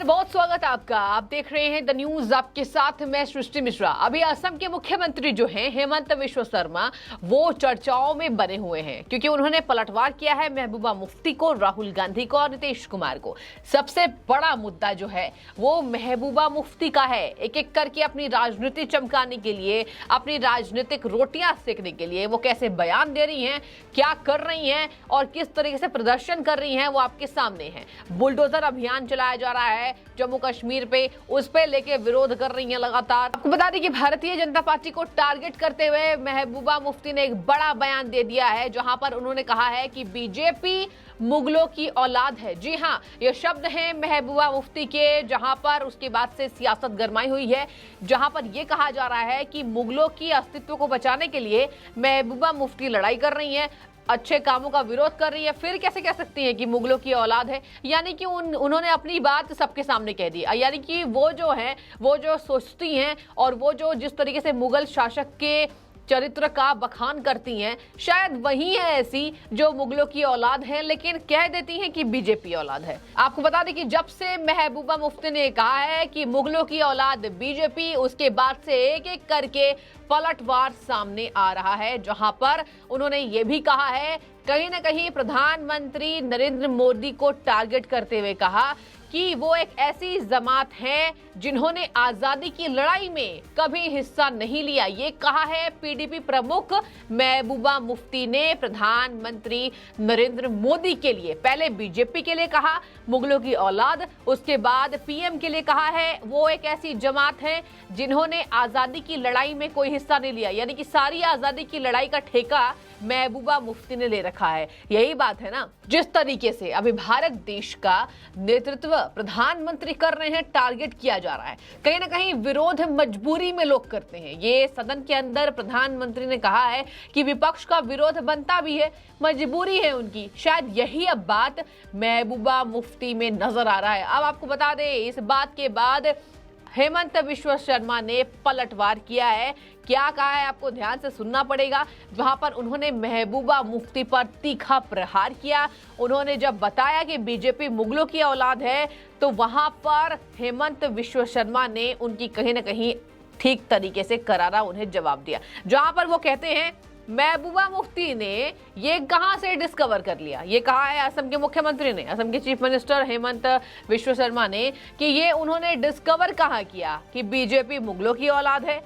बहुत स्वागत है आपका। आप देख रहे हैं द न्यूज, आपके साथ मैं सृष्टि मिश्रा। अभी असम के मुख्यमंत्री जो हैं हेमंत बिश्व शर्मा, वो चर्चाओं में बने हुए हैं क्योंकि उन्होंने पलटवार किया है महबूबा मुफ्ती को, राहुल गांधी को और नीतीश कुमार को। सबसे बड़ा मुद्दा जो है वो महबूबा मुफ्ती का है। एक एक करके अपनी राजनीति चमकाने के लिए, अपनी राजनीतिक रोटियां सेकने के लिए वो कैसे बयान दे रही हैं, क्या कर रही हैं और किस तरीके से प्रदर्शन कर रही हैं, वो आपके सामने है। बुलडोजर अभियान चलाया जा रहा है जम्मू कश्मीर पे, उस पे लेके विरोध कर रही हैं लगातार। आपको बता दें कि भारतीय जनता पार्टी को टारगेट करते हुए महबूबा मुफ्ती ने एक बड़ा बयान दे दिया है, जहां पर उन्होंने कहा है कि बीजेपी मुगलों की औलाद है। जी हां, ये शब्द हैं महबूबा मुफ्ती के, जहां पर उसके बाद से सियासत गरमाई हुई है, जहां पर यह कहा जा रहा है कि मुगलों की अस्तित्व को बचाने के लिए महबूबा मुफ्ती लड़ाई कर रही हैं, अच्छे कामों का विरोध कर रही है। फिर कैसे कह सकती हैं कि मुगलों की औलाद है? यानी कि उन्होंने अपनी बात सबके सामने कह दी। यानी कि वो जो है, वो जो सोचती हैं और वो जो जिस तरीके से मुगल शासक के चरित्र का बखान करती हैं, शायद वही है ऐसी जो मुगलों की औलाद है, लेकिन कह देती हैं कि बीजेपी औलाद है। आपको बता दें कि जब से महबूबा मुफ्ती ने कहा है कि मुगलों की औलाद बीजेपी, उसके बाद से एक एक करके पलटवार सामने आ रहा है, जहां पर उन्होंने ये भी कहा है, कहीं ना कहीं प्रधानमंत्री नरेंद्र मोदी को टारगेट करते हुए कहा कि वो एक ऐसी जमात है जिन्होंने आजादी की लड़ाई में कभी हिस्सा नहीं लिया। ये कहा है पीडीपी प्रमुख महबूबा मुफ्ती ने प्रधानमंत्री नरेंद्र मोदी के लिए। पहले बीजेपी के लिए कहा मुगलों की औलाद, उसके बाद पीएम के लिए कहा है वो एक ऐसी जमात है जिन्होंने आजादी की लड़ाई में कोई हिस्सा नहीं लिया। यानी कि सारी आजादी की लड़ाई का ठेका महबूबा मुफ्ती ने ले रखा है। यही बात है ना, जिस तरीके से अभी भारत देश का नेतृत्व प्रधानमंत्री कर रहे हैं, टारगेट किया जा रहा है। कहीं ना कहीं विरोध मजबूरी में लोग करते हैं। ये सदन के अंदर प्रधानमंत्री ने कहा है कि विपक्ष का विरोध बनता भी है, मजबूरी है उनकी। शायद यही अब बात महबूबा मुफ्ती में नजर आ रहा है। अब आपको बता दें, इस बात के बाद हेमंत बिश्व शर्मा ने पलटवार किया है। क्या कहा है आपको ध्यान से सुनना पड़ेगा। वहां पर उन्होंने महबूबा मुफ्ती पर तीखा प्रहार किया। उन्होंने जब बताया कि बीजेपी मुगलों की औलाद है, तो वहां पर हेमंत बिश्व शर्मा ने उनकी कहीं ना कहीं ठीक तरीके से करारा उन्हें जवाब दिया, जहां पर वो कहते हैं महबूबा मुफ्ती ने ये कहां से डिस्कवर कर लिया। ये कहा है असम के मुख्यमंत्री ने, असम के चीफ मिनिस्टर हेमंत बिश्व शर्मा ने, कि ये उन्होंने डिस्कवर कहां किया कि बीजेपी मुगलों की औलाद है।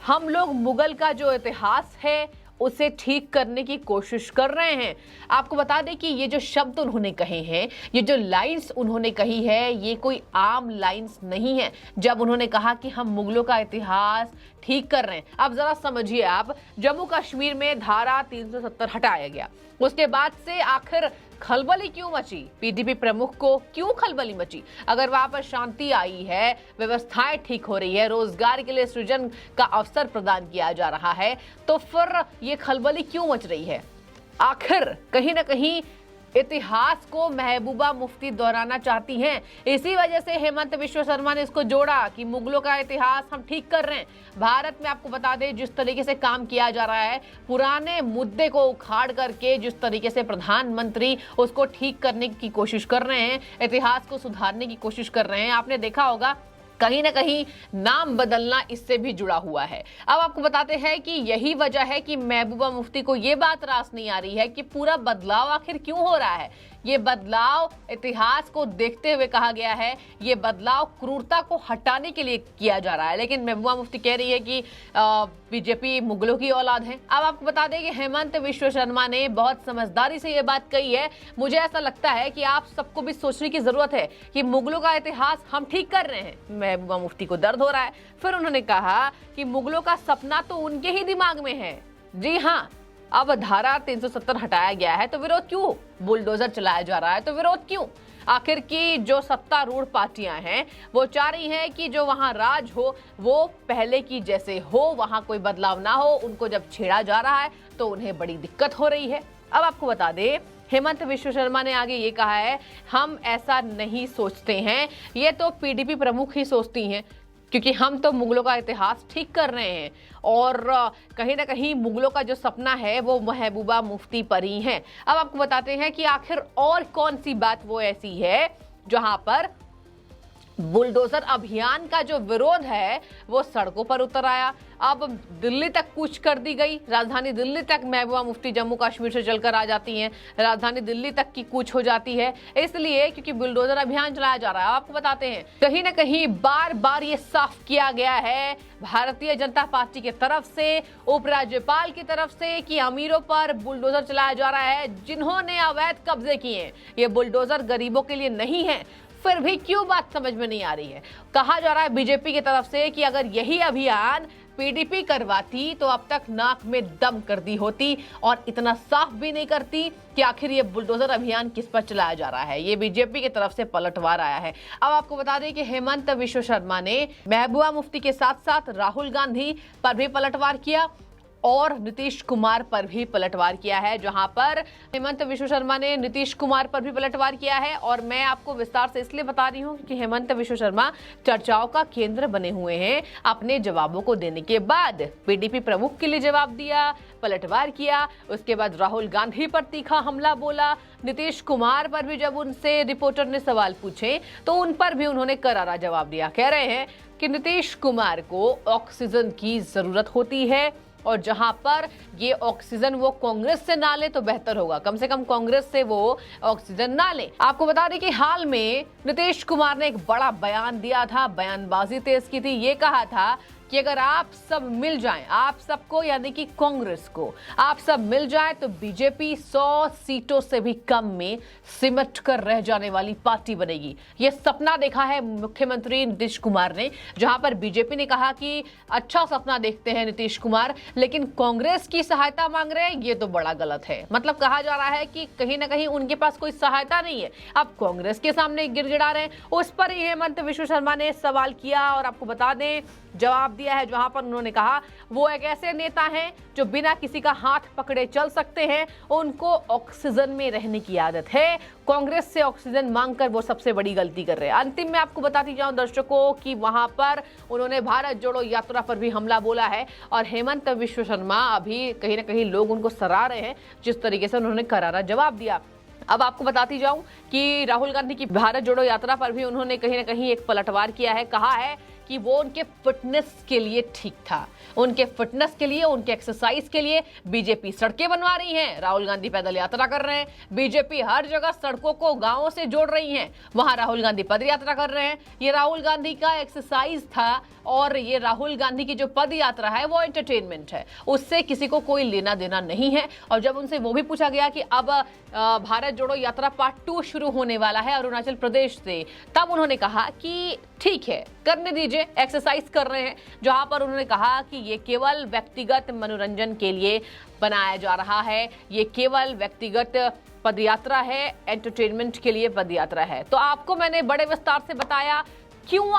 हम लोग मुगल का जो इतिहास है उसे ठीक करने की कोशिश कर रहे हैं। आपको बता दें कि ये जो शब्द उन्होंने कहे हैं, ये जो लाइंस उन्होंने कही है, ये कोई आम लाइंस नहीं है। जब उन्होंने कहा कि हम मुगलों का इतिहास ठीक कर रहे हैं, अब जरा समझिए आप, जम्मू कश्मीर में धारा 370 हटाया गया, उसके बाद से आखिर खलबली क्यों मची? पीडीपी प्रमुख को क्यों खलबली मची? अगर वहां पर शांति आई है, व्यवस्थाएं ठीक हो रही है, रोजगार के लिए सृजन का अवसर प्रदान किया जा रहा है, तो फिर ये खलबली क्यों मच रही है? आखिर कहीं ना कहीं इतिहास को महबूबा मुफ्ती दोहराना चाहती हैं। इसी वजह से हेमंत बिश्व शर्मा ने इसको जोड़ा कि मुगलों का इतिहास हम ठीक कर रहे हैं। भारत में आपको बता दें जिस तरीके से काम किया जा रहा है, पुराने मुद्दे को उखाड़ करके जिस तरीके से प्रधानमंत्री उसको ठीक करने की कोशिश कर रहे हैं, इतिहास को सुधारने की कोशिश कर रहे हैं। आपने देखा होगा कहीं ना कहीं नाम बदलना इससे भी जुड़ा हुआ है। अब आपको बताते हैं कि यही वजह है कि महबूबा मुफ्ती को यह बात रास नहीं आ रही है कि पूरा बदलाव आखिर क्यों हो रहा है। ये बदलाव इतिहास को देखते हुए कहा गया है, ये बदलाव क्रूरता को हटाने के लिए किया जा रहा है। लेकिन महबूबा मुफ्ती कह रही है कि बीजेपी मुगलों की औलाद है। अब आपको बता दें कि हेमंत बिश्व शर्मा ने बहुत समझदारी से ये बात कही है। मुझे ऐसा लगता है कि आप सबको भी सोचने की जरूरत है कि मुगलों का इतिहास हम ठीक कर रहे हैं। महबूबा मुफ्ती को दर्द हो रहा है। फिर उन्होंने कहा कि मुगलों का सपना तो उनके ही दिमाग में है। जी हाँ, अब धारा 370 हटाया गया है तो विरोध क्यों? बुलडोजर चलाया जा रहा है तो विरोध क्यों? आखिर की जो सत्तारूढ़ पार्टियां हैं वो चाह रही हैं कि जो वहां राज हो वो पहले की जैसे हो, वहां कोई बदलाव ना हो। उनको जब छेड़ा जा रहा है तो उन्हें बड़ी दिक्कत हो रही है। अब आपको बता दें, हेमंत बिश्व शर्मा ने आगे ये कहा है, हम ऐसा नहीं सोचते हैं, ये तो पीडीपी प्रमुख ही सोचती हैं, क्योंकि हम तो मुगलों का इतिहास ठीक कर रहे हैं और कहीं ना कहीं मुगलों का जो सपना है वो महबूबा मुफ्ती पर ही है। अब आपको बताते हैं कि आखिर और कौन सी बात वो ऐसी है जहां पर बुलडोजर अभियान का जो विरोध है वो सड़कों पर उतर आया। अब दिल्ली तक कूच कर दी गई, राजधानी दिल्ली तक महबूबा मुफ्ती जम्मू कश्मीर से चलकर आ जाती हैं, राजधानी दिल्ली तक की कूच हो जाती है, इसलिए क्योंकि बुलडोजर अभियान चलाया जा रहा है। आपको बताते हैं कहीं ना कहीं बार बार ये साफ किया गया है भारतीय जनता पार्टी की तरफ से, उपराज्यपाल की तरफ से, कि अमीरों पर बुलडोजर चलाया जा रहा है, जिन्होंने अवैध कब्जे किए हैं। ये बुलडोजर गरीबों के लिए नहीं है, फिर भी क्यों बात समझ में नहीं आ रही है। कहा जा रहा है बीजेपी की तरफ से कि अगर यही अभियान पीडीपी करवाती तो अब तक नाक में दम कर दी होती और इतना साफ भी नहीं करती कि आखिर ये बुलडोजर अभियान किस पर चलाया जा रहा है। ये बीजेपी की तरफ से पलटवार आया है। अब आपको बता दें कि हेमंत विश्व शर्मा ने महबूबा मुफ्ती के साथ साथ राहुल गांधी पर भी पलटवार किया और नीतीश कुमार पर भी पलटवार किया है, जहां पर हेमंत विश्व शर्मा ने नीतीश कुमार पर भी पलटवार किया है। और मैं आपको विस्तार से इसलिए बता रही हूं कि हेमंत विश्व शर्मा चर्चाओं का केंद्र बने हुए हैं। अपने जवाबों को देने के बाद पीडीपी प्रमुख के लिए जवाब दिया, पलटवार किया, उसके बाद राहुल गांधी पर तीखा हमला बोला, नीतीश कुमार पर भी जब उनसे रिपोर्टर ने सवाल पूछे तो उन पर भी उन्होंने करारा जवाब दिया। कह रहे हैं कि नीतीश कुमार को ऑक्सीजन की जरूरत होती है और जहां पर ये ऑक्सीजन वो कांग्रेस से ना ले तो बेहतर होगा, कम से कम कांग्रेस से वो ऑक्सीजन ना ले। आपको बता दें कि हाल में नीतीश कुमार ने एक बड़ा बयान दिया था, बयानबाजी तेज की थी। ये कहा था कि अगर आप सब मिल जाएं, आप सबको यानी कि कांग्रेस को आप सब मिल जाएं तो बीजेपी 100 सीटों से भी कम में सिमट कर रह जाने वाली पार्टी बनेगी। ये सपना देखा है मुख्यमंत्री नीतीश कुमार ने, जहां पर बीजेपी ने कहा कि अच्छा सपना देखते हैं नीतीश कुमार, लेकिन कांग्रेस की सहायता मांग रहे हैं, ये तो बड़ा गलत है। मतलब कहा जा रहा है कि कहीं ना कहीं उनके पास कोई सहायता नहीं है, अब कांग्रेस के सामने गिड़गिड़ा रहे हैं। उस पर हेमंत विश्व शर्मा ने सवाल किया और आपको बता दें जवाब दिया है, जहां पर उन्होंने कहा वो एक ऐसे नेता हैं जो बिना किसी का हाथ पकड़े चल सकते हैं, उनको ऑक्सीजन में रहने की आदत है, कांग्रेस से ऑक्सीजन मांगकर वो सबसे बड़ी गलती कर रहे हैं। अंतिम में आपको बताती जाऊं दर्शकों कि वहां पर उन्होंने भारत जोड़ो यात्रा पर भी हमला बोला है और हेमंत विश्व शर्मा अभी कहीं ना कहीं लोग उनको सराह रहे हैं जिस तरीके से उन्होंने करारा जवाब दिया। अब आपको बताती जाऊं कि राहुल गांधी की भारत जोड़ो यात्रा पर भी उन्होंने कहीं ना कहीं एक पलटवार किया है। कहा है कि वो उनके फिटनेस के लिए ठीक था, उनके फिटनेस के लिए, उनके एक्सरसाइज के लिए बीजेपी सड़कें बनवा रही है, राहुल गांधी पैदल यात्रा कर रहे हैं, बीजेपी हर जगह सड़कों को गांवों से जोड़ रही है, वहां राहुल गांधी पद यात्रा कर रहे हैं। ये राहुल गांधी का एक्सरसाइज था और ये राहुल गांधी की जो पद यात्रा है वो एंटरटेनमेंट है, उससे किसी को कोई लेना देना नहीं है। और जब उनसे वो भी पूछा गया कि अब भारत जोड़ो यात्रा पार्ट 2 शुरू होने वाला है अरुणाचल प्रदेश से, तब उन्होंने कहा कि ठीक है करने दीजिए, एक्सरसाइज कर रहे हैं। जहां पर उन्होंने कहा कि ये केवल व्यक्तिगत मनोरंजन के लिए बनाया जा रहा है, ये केवल व्यक्तिगत पदयात्रा है, एंटरटेनमेंट के लिए पदयात्रा है। तो आपको मैंने बड़े विस्तार से बताया क्यों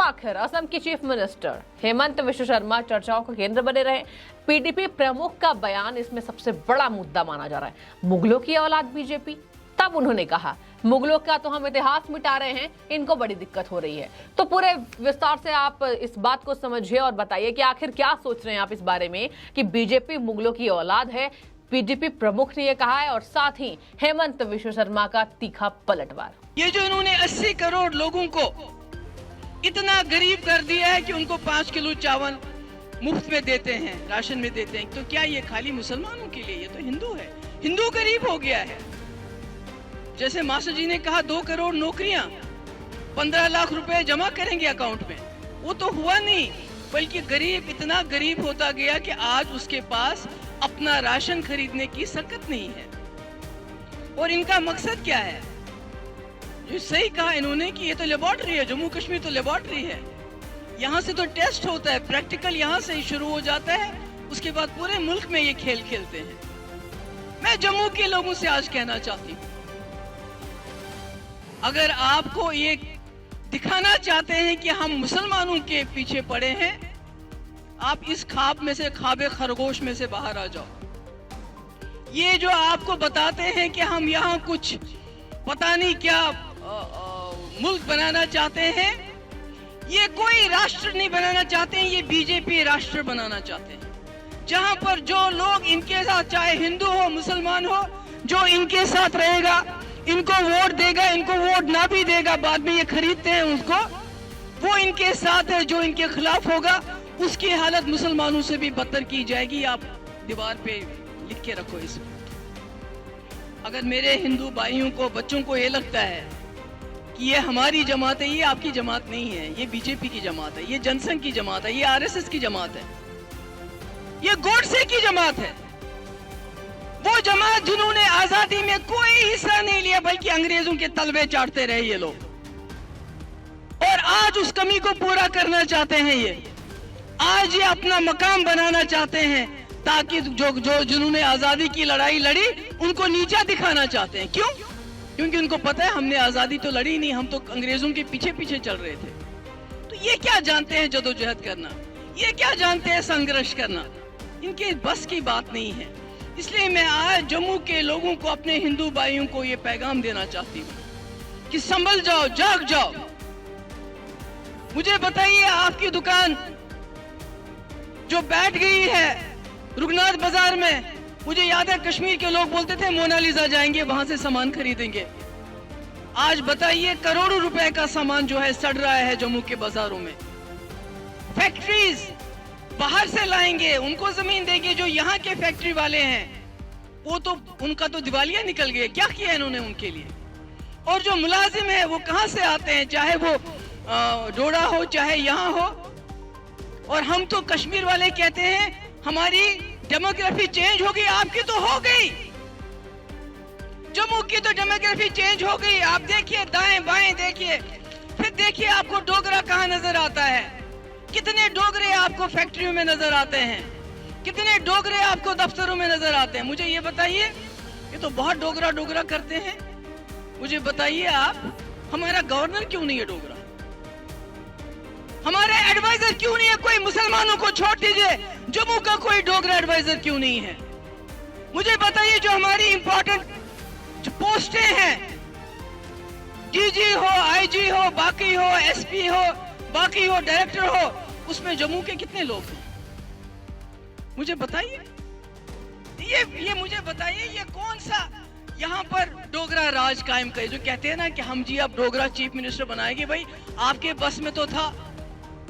आखिर असम की चीफ मिनिस्टर हेमंत विश्व शर्मा चर्चाओं का केंद्र बने रहे। पीडीपी प्रमुख का बयान इसमें सबसे बड़ा मुद्दा माना जा रहा है। मुगलों की औलाद बीजेपी, तब उन्होंने कहा मुगलों का तो हम इतिहास मिटा रहे हैं, इनको बड़ी दिक्कत हो रही है। तो पूरे विस्तार से आप इस बात को समझिए और बताइए कि आखिर क्या सोच रहे हैं आप इस बारे में कि बीजेपी मुगलों की औलाद है। पीडीपी प्रमुख ने यह कहा है और साथ ही हेमंत विश्व शर्मा का तीखा पलटवार। ये जो इन्होंने 80 करोड़ लोगों को इतना गरीब कर दिया है कि उनको 5 किलो चावल मुफ्त में देते हैं, राशन में देते हैं, तो क्या ये खाली मुसलमानों के लिए? ये तो हिंदू है, हिंदू गरीब हो गया है। जैसे मास्टर जी ने कहा 2 करोड़ नौकरियां, 15 लाख रुपए जमा करेंगे अकाउंट में, वो तो हुआ नहीं, बल्कि गरीब इतना गरीब होता गया कि आज उसके पास अपना राशन खरीदने की सकत नहीं है। और इनका मकसद क्या है? जो सही कहा इन्होंने कि ये तो लेबोरेटरी है, जम्मू कश्मीर तो लेबोरेटरी है, यहाँ से तो टेस्ट होता है, प्रैक्टिकल यहाँ से ही शुरू हो जाता है, उसके बाद पूरे मुल्क में ये खेल खेलते हैं। मैं जम्मू के लोगों से आज कहना चाहती हूँ, अगर आपको ये दिखाना चाहते हैं कि हम मुसलमानों के पीछे पड़े हैं, आप इस ख्वाब में से, ख्वाबे खरगोश में से बाहर आ जाओ। ये जो आपको बताते हैं कि हम यहाँ कुछ पता नहीं क्या मुल्क बनाना चाहते हैं, ये कोई राष्ट्र नहीं बनाना चाहते हैं, ये बीजेपी राष्ट्र बनाना चाहते हैं, जहां पर जो लोग इनके साथ, चाहे हिंदू हो मुसलमान हो, जो इनके साथ रहेगा इनको वोट देगा, इनको वोट ना भी देगा, बाद में ये खरीदते हैं उसको, वो इनके साथ है। जो इनके खिलाफ होगा उसकी हालत मुसलमानों से भी बदतर की जाएगी। आप दीवार पे लिख के रखो इस बात। अगर मेरे हिंदू भाइयों को, बच्चों को ये लगता है कि ये हमारी जमात है, ये आपकी जमात नहीं है, ये बीजेपी की जमात है, ये जनसंघ की जमात है, ये आरएसएस की जमात है, ये गोडसे की जमात है। वो जमात जिन्होंने आजादी में कोई हिस्सा नहीं लिया, बल्कि अंग्रेजों के तलवे चाटते रहे ये लोग, और आज उस कमी को पूरा करना चाहते हैं। ये आज ये अपना मकाम बनाना चाहते हैं, ताकि जो जिन्होंने आजादी की लड़ाई लड़ी उनको नीचा दिखाना चाहते हैं। क्यों? क्योंकि उनको पता है हमने आजादी तो लड़ी नहीं, हम तो अंग्रेजों के पीछे पीछे चल रहे थे। तो ये क्या जानते हैं जदोजहद करना, ये क्या जानते हैं संघर्ष करना, इनके बस की बात नहीं है। इसलिए मैं आज जम्मू के लोगों को, अपने हिंदू भाइयों को ये पैगाम देना चाहती हूँ कि संभल जाओ, जाग जाओ। मुझे बताइए, आपकी दुकान जो बैठ गई है रुगनाथ बाजार में, मुझे याद है कश्मीर के लोग बोलते थे मोनालिसा जाएंगे, वहां से सामान खरीदेंगे। आज बताइए, करोड़ों रुपए का सामान जो है सड़ रहा है जम्मू के बाजारों में। फैक्ट्रीज बाहर से लाएंगे, उनको जमीन देंगे। जो यहाँ के फैक्ट्री वाले हैं वो तो, उनका तो दिवालिया निकल गया। क्या किया इन्होंने उनके लिए? और जो मुलाजिम है वो कहां से आते हैं, चाहे वो डोडा हो चाहे यहाँ हो। और हम तो कश्मीर वाले कहते हैं हमारी डेमोग्राफी चेंज हो गई, आपकी तो हो गई। जम्मू की तो डेमोग्राफी चेंज हो गई। आप देखिए, दाएं बाएं देखिए, फिर देखिए आपको डोगरा कहां नजर आता है। कितने डोगरे आपको फैक्ट्रियों में नजर आते हैं, कितने डोगरे आपको दफ्तरों में नजर आते हैं। मुझे ये बताइए, ये तो बहुत डोगरा डोगरा करते हैं। मुझे बताइए आप, हमारा गवर्नर क्यों नहीं है डोगरा? हमारे एडवाइजर क्यों नहीं है? कोई मुसलमानों को छोड़ दीजिए, जम्मू का कोई डोगरा एडवाइजर क्यों नहीं है? मुझे बताइए, जो हमारी इंपॉर्टेंट पोस्टें हैं, डीजी हो, आईजी हो, बाकी हो, एसपी हो, बाकी हो, डायरेक्टर हो, उसमें जम्मू के कितने लोग हैं? मुझे बताइए। ये मुझे बताइए, ये कौन सा यहाँ पर डोगरा राज कायम करे? जो कहते हैं ना कि हम जी अब डोगरा चीफ मिनिस्टर बनाएंगे। भाई आपके बस में तो था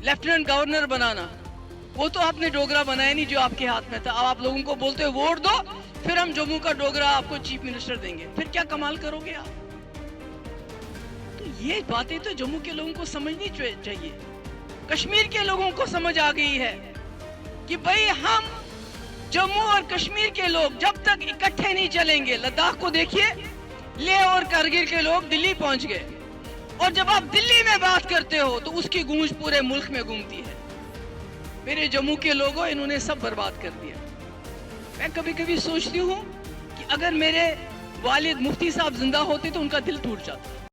लेफ्टिनेंट गवर्नर बनाना, वो तो आपने डोगरा बनाया नहीं जो आपके हाथ में था। अब आप लोगों को बोलते हो वोट दो, फिर हम जम्मू का डोगरा आपको चीफ मिनिस्टर देंगे। फिर क्या कमाल करोगे आप? तो ये बातें तो जम्मू के लोगों को समझनी चाहिए। कश्मीर के लोगों को समझ आ गई है कि भाई हम जम्मू और कश्मीर के लोग जब तक इकट्ठे नहीं चलेंगे। लद्दाख को देखिए, लेह और कारगिल के लोग दिल्ली पहुंच गए, और जब आप दिल्ली में बात करते हो तो उसकी गूंज पूरे मुल्क में गूंजती है। मेरे जम्मू के लोगों, इन्होंने सब बर्बाद कर दिया। मैं कभी कभी सोचती हूँ कि अगर मेरे वालिद मुफ्ती साहब जिंदा होते तो उनका दिल टूट जाता।